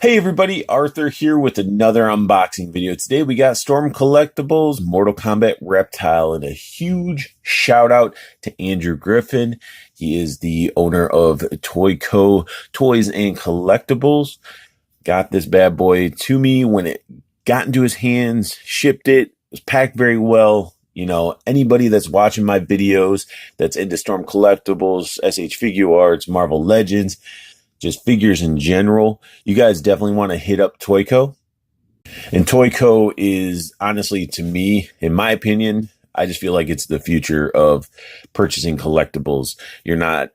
Hey everybody, Arthur here with another unboxing video. Today we got Storm Collectibles, Mortal Kombat Reptile, and a huge shout out to Andrew Griffin. He is the owner of Toy Co. Toys and Collectibles. Got this bad boy to me when it got into his hands, shipped it, was packed very well. You know, anybody that's watching my videos that's into Storm Collectibles, SH Figure Arts, Marvel Legends, just figures in general, you guys definitely want to hit up Toy Co. And Toy Co is honestly, to me, in my opinion, I just feel like it's the future of purchasing collectibles. You're not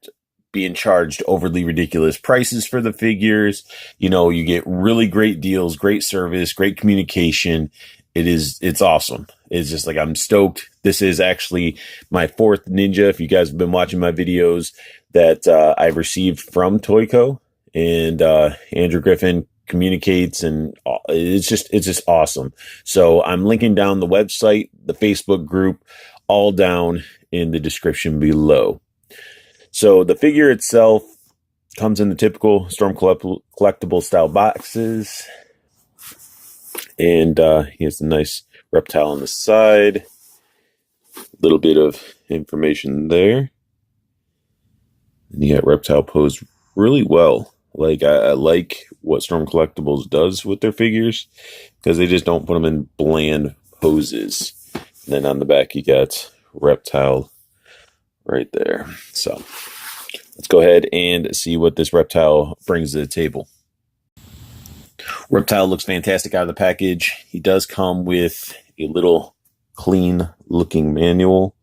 being charged overly ridiculous prices for the figures. You know, you get really great deals, great service, great communication. It's awesome. It's just like, I'm stoked. This is actually my fourth Ninja. If you guys have been watching my videos that I've received from Toy Co. And Andrew Griffin communicates, and it's just awesome. So I'm linking down the website, the Facebook group, all down in the description below. So the figure itself comes in the typical Storm collectible style boxes. And he has a nice reptile on the side. A little bit of information there. And you got reptile posed really well. Like, I like what Storm Collectibles does with their figures, because they just don't put them in bland poses. And then on the back, you got reptile right there. So let's go ahead and see what this reptile brings to the table. Reptile looks fantastic out of the package. He does come with a little clean looking manual,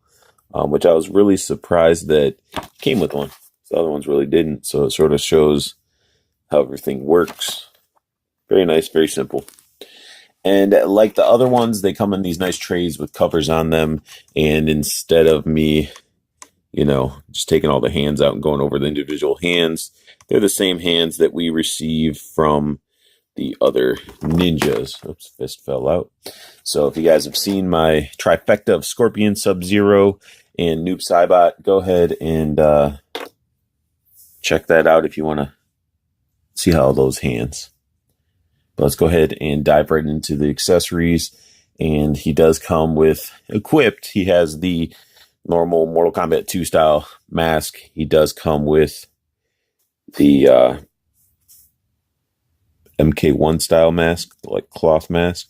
which I was really surprised that came with one. The other ones really didn't, so it sort of shows how everything works. Very nice, very simple. And like the other ones, they come in these nice trays with covers on them, and instead of me, you know, just taking all the hands out and going over the individual hands, they're the same hands that we receive from the other Ninjas. Oops, fist fell out. So if you guys have seen my trifecta of Scorpion, Sub-Zero, and Noob Saibot, go ahead and check that out if you want to see how those hands. But let's go ahead and dive right into the accessories. And he does come with equipped. He has the normal Mortal Kombat 2 style mask. He does come with the MK1 style mask, like cloth mask.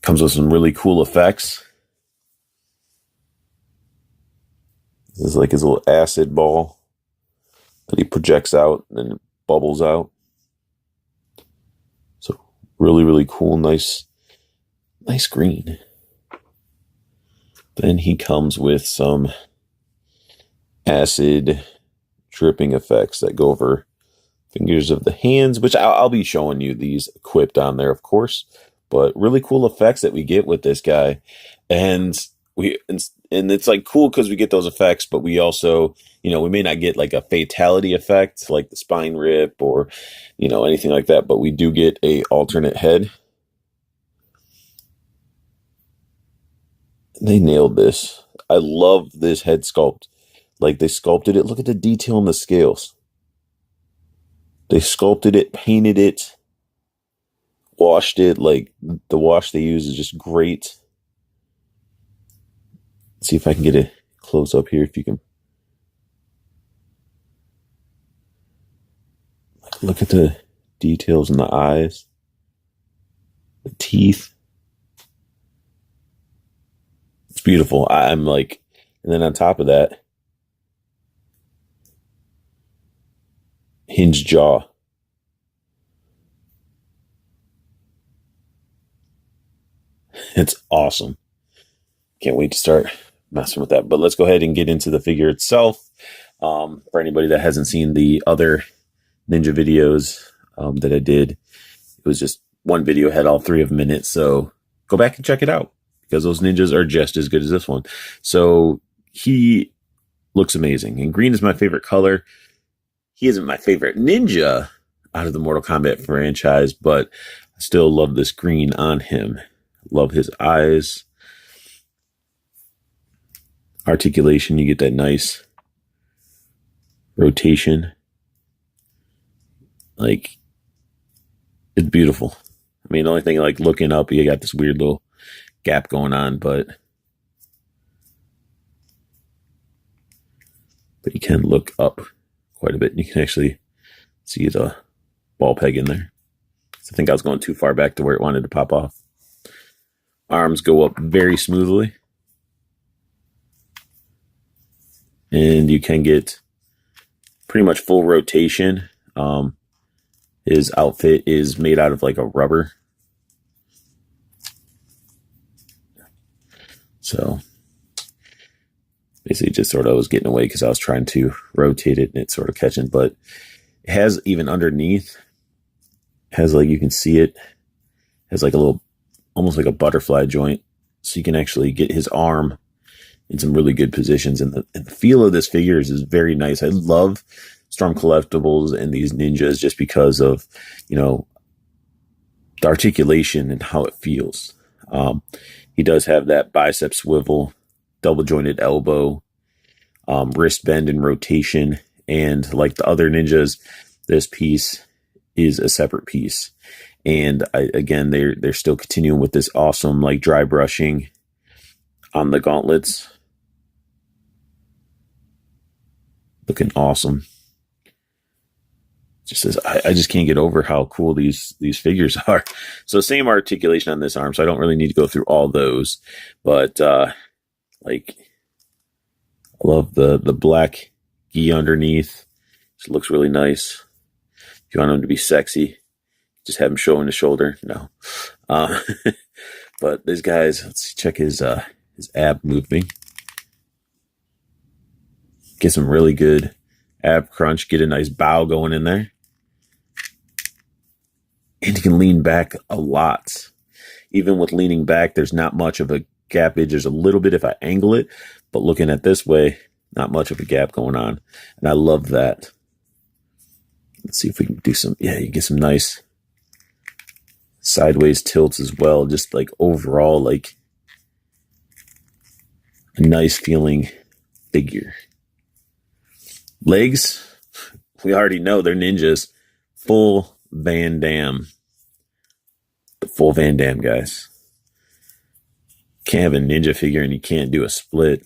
Comes with some really cool effects. This is like his little acid ball that he projects out and then it bubbles out. So really, really cool, nice green. Then he comes with some acid dripping effects that go over fingers of the hands, which I'll be showing you these equipped on there, of course. But really cool effects that we get with this guy. And it's like cool because we get those effects, but we also, you know, we may not get like a fatality effect like the spine rip or, you know, anything like that, but we do get a alternate head. They nailed this. I love this head sculpt. Like, they sculpted it. Look at the detail in the scales. They sculpted it, painted it, washed it. Like, the wash they use is just great. Let's see if I can get a close up here. If you can look at the details in the eyes, the teeth. It's beautiful. I'm like, and then on top of that, hinged jaw. It's awesome. Can't wait to start messing with that. But let's go ahead and get into the figure itself. For anybody that hasn't seen the other Ninja videos that I did, it was just one video, had all three of them in it. So go back and check it out, because those Ninjas are just as good as this one. So he looks amazing. And green is my favorite color. He isn't my favorite Ninja out of the Mortal Kombat franchise, but I still love this green on him. Love his eyes. Articulation, you get that nice rotation Like, it's beautiful. I mean, the only thing, like, looking up, you got this weird little gap going on, but you can look up quite a bit, and you can actually see the ball peg in there. So I think I was going too far back to where it wanted to pop off. Arms go up very smoothly, and you can get pretty much full rotation. His outfit is made out of like a rubber. So basically just sort of was getting away because I was trying to rotate it and it's sort of catching. But it has even underneath, has like, you can see it, has like a little, almost like a butterfly joint. So you can actually get his arm in some really good positions. And the feel of this figure is very nice. I love Storm Collectibles and these ninjas just because of, you know, the articulation and how it feels. He does have that bicep swivel, double jointed elbow, wrist bend and rotation. And like the other ninjas, this piece is a separate piece. And again, they're still continuing with this awesome like dry brushing on the gauntlets. Looking awesome. Just as I just can't get over how cool these figures are. So same articulation on this arm, so I don't really need to go through all those. But like, I love the black gi underneath. It looks really nice. If you want him to be sexy, just have him showing the shoulder. No, but these guys. Let's see, check his ab moving. Get some really good ab crunch. Get a nice bow going in there. And you can lean back a lot. Even with leaning back, there's not much of a gappage. There's a little bit if I angle it, but looking at this way, not much of a gap going on. And I love that. Let's see if we can do some, yeah, you get some nice sideways tilts as well. Just like overall, like a nice feeling figure. Legs, we already know they're ninjas. Full Van Damme. The full Van Damme, guys. Can't have a ninja figure and you can't do a split.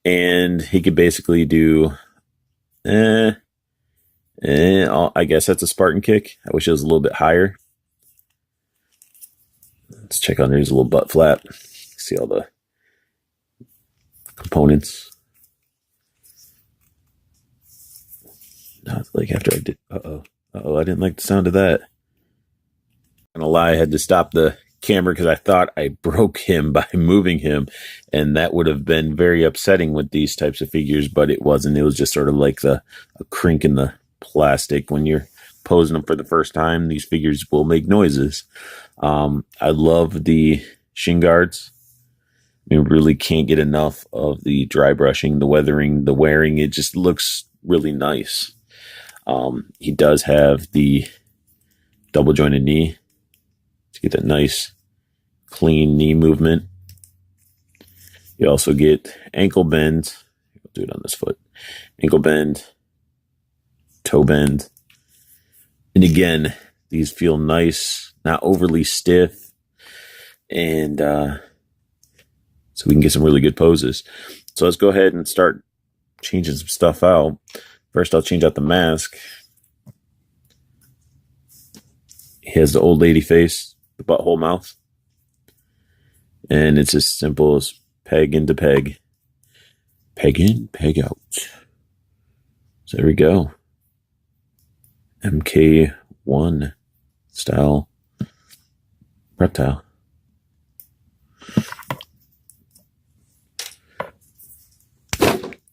And he could basically do I guess that's a Spartan kick. I wish it was a little bit higher. Let's check under his little butt flap. See all the components. Not like after I did. I didn't like the sound of that. I'm gonna lie, I had to stop the camera because I thought I broke him by moving him, and that would have been very upsetting with these types of figures, but it wasn't. It was just sort of like a crink in the plastic. When you're posing them for the first time, these figures will make noises. I love the shin guards. I mean, really can't get enough of the dry brushing, the weathering, the wearing. It just looks really nice. He does have the double jointed knee to get that nice clean knee movement. You also get ankle bend. I'll do it on this foot. Ankle bend, toe bend. And again, these feel nice, not overly stiff. And so we can get some really good poses. So let's go ahead and start changing some stuff out. First, I'll change out the mask. He has the old lady face, the butthole mouth. And it's as simple as peg into peg. Peg in, peg out. So there we go. MK1 style reptile.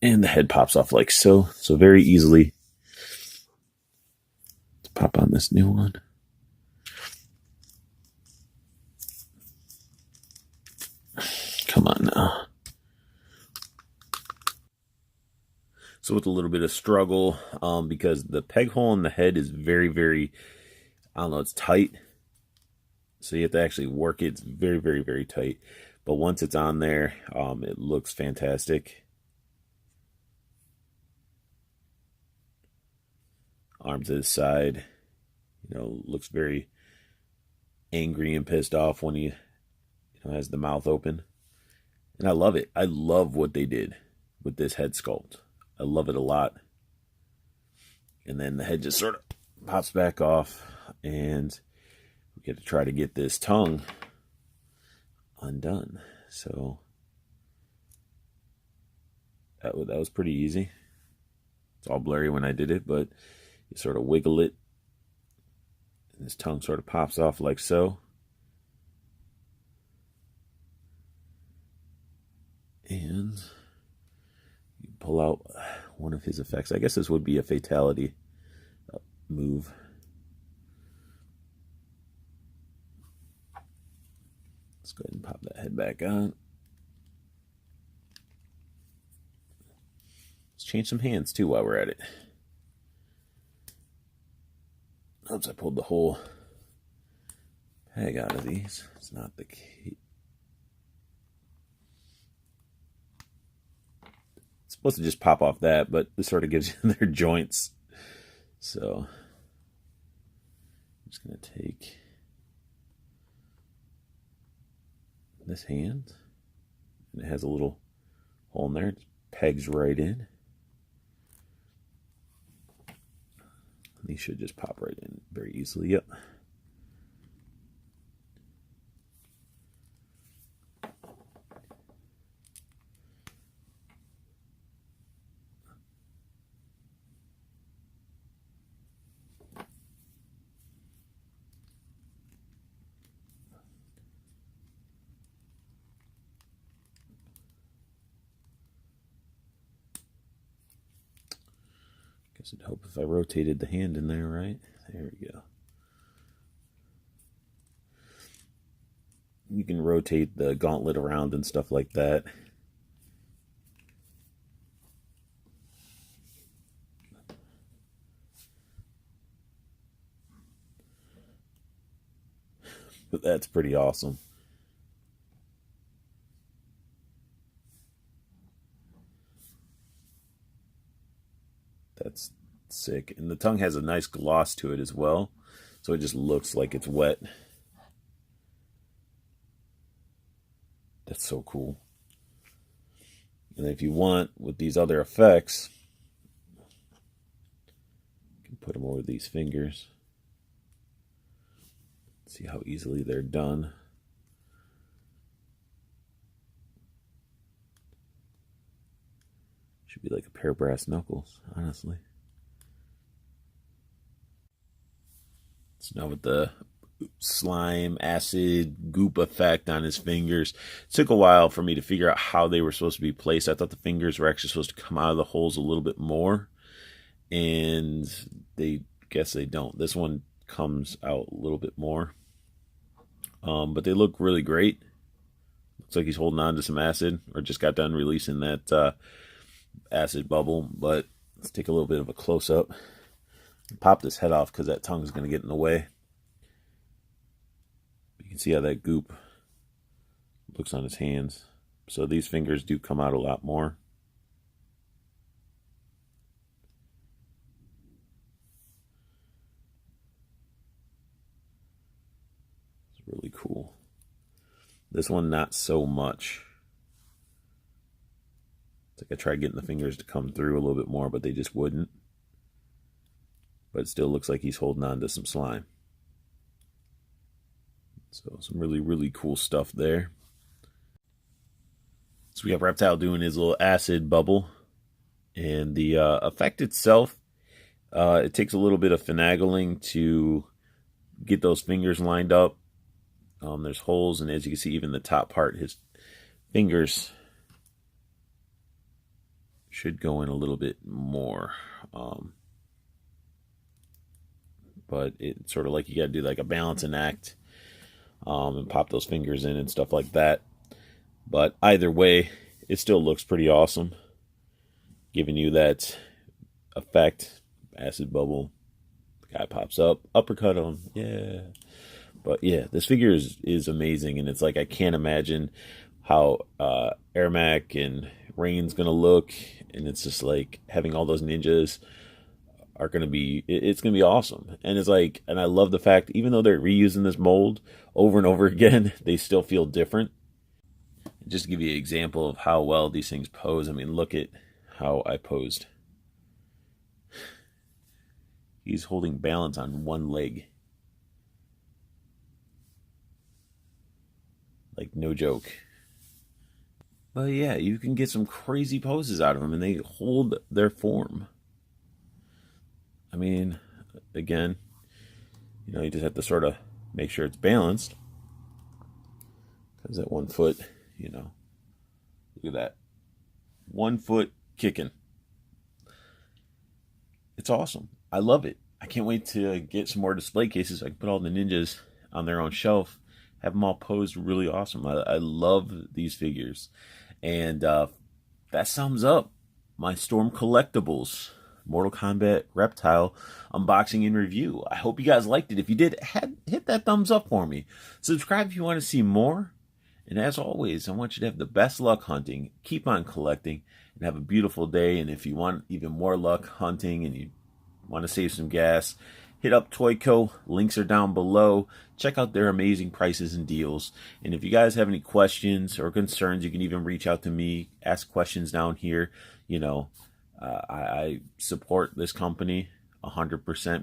And the head pops off like so. So very easily. Let's pop on this new one. Come on now. So with a little bit of struggle, because the peg hole in the head is very, very, I don't know, it's tight. So you have to actually work it. It's very, very, very tight. But once it's on there, it looks fantastic. Arm to the side. You know, looks very angry and pissed off when he has the mouth open. And I love it. I love what they did with this head sculpt. I love it a lot. And then the head just sort of pops back off, and we get to try to get this tongue undone. So that was pretty easy. It's all blurry when I did it, but you sort of wiggle it, and his tongue sort of pops off like so. And you pull out one of his effects. I guess this would be a fatality move. Let's go ahead and pop that head back on. Let's change some hands too while we're at it. Oops, I pulled the whole peg out of these. It's not the key. It's supposed to just pop off that, but this sort of gives you their joints. So I'm just going to take this hand, and it has a little hole in there. It pegs right in. These should just pop right in very easily. Yep. Guess I'd hope if I rotated the hand in there, right? There we go. You can rotate the gauntlet around and stuff like that. But that's pretty awesome. That's sick. And the tongue has a nice gloss to it as well. So it just looks like it's wet. That's so cool. And if you want, with these other effects, you can put them over these fingers. See how easily they're done. Should be like a pair of brass knuckles, honestly. So now with the slime, acid, goop effect on his fingers, it took a while for me to figure out how they were supposed to be placed. I thought the fingers were actually supposed to come out of the holes a little bit more, and they guess they don't. This one comes out a little bit more, but they look really great. Looks like he's holding on to some acid, or just got done releasing that acid bubble. But let's take a little bit of a close-up. Pop this head off because that tongue is going to get in the way. You can see how that goop looks on his hands. So these fingers do come out a lot more. It's really cool. This one, not so much. It's like I tried getting the fingers to come through a little bit more, but they just wouldn't. But it still looks like he's holding on to some slime. So some really, really cool stuff there. So we got Reptile doing his little acid bubble. And the effect itself, it takes a little bit of finagling to get those fingers lined up. There's holes, and as you can see, even the top part, his fingers should go in a little bit more. But it's sort of like you got to do like a balancing act and pop those fingers in and stuff like that. But either way, it still looks pretty awesome, giving you that effect. Acid bubble, the guy pops up, uppercut him, yeah. But yeah, this figure is amazing, and it's like I can't imagine how Ermac and Rain's gonna look, and it's just like having all those ninjas are going to be, it's going to be awesome. And it's like, and I love the fact, even though they're reusing this mold over and over again, they still feel different. Just to give you an example of how well these things pose, I mean, look at how I posed. He's holding balance on one leg. Like, no joke. But yeah, you can get some crazy poses out of them, and they hold their form. I mean, again, you know, you just have to sort of make sure it's balanced. Because that 1 foot, you know, look at that. 1 foot kicking. It's awesome. I love it. I can't wait to get some more display cases. So I can put all the ninjas on their own shelf, have them all posed really awesome. I love these figures. And that sums up my Storm Collectibles Mortal Kombat Reptile unboxing and review. I hope you guys liked it. If you did, hit that thumbs up for me. Subscribe if you want to see more. And as always, I want you to have the best luck hunting. Keep on collecting and have a beautiful day. And if you want even more luck hunting and you want to save some gas, hit up Toyco. Links are down below. Check out their amazing prices and deals. And if you guys have any questions or concerns, you can even reach out to me. Ask questions down here. You know, I support this company 100%.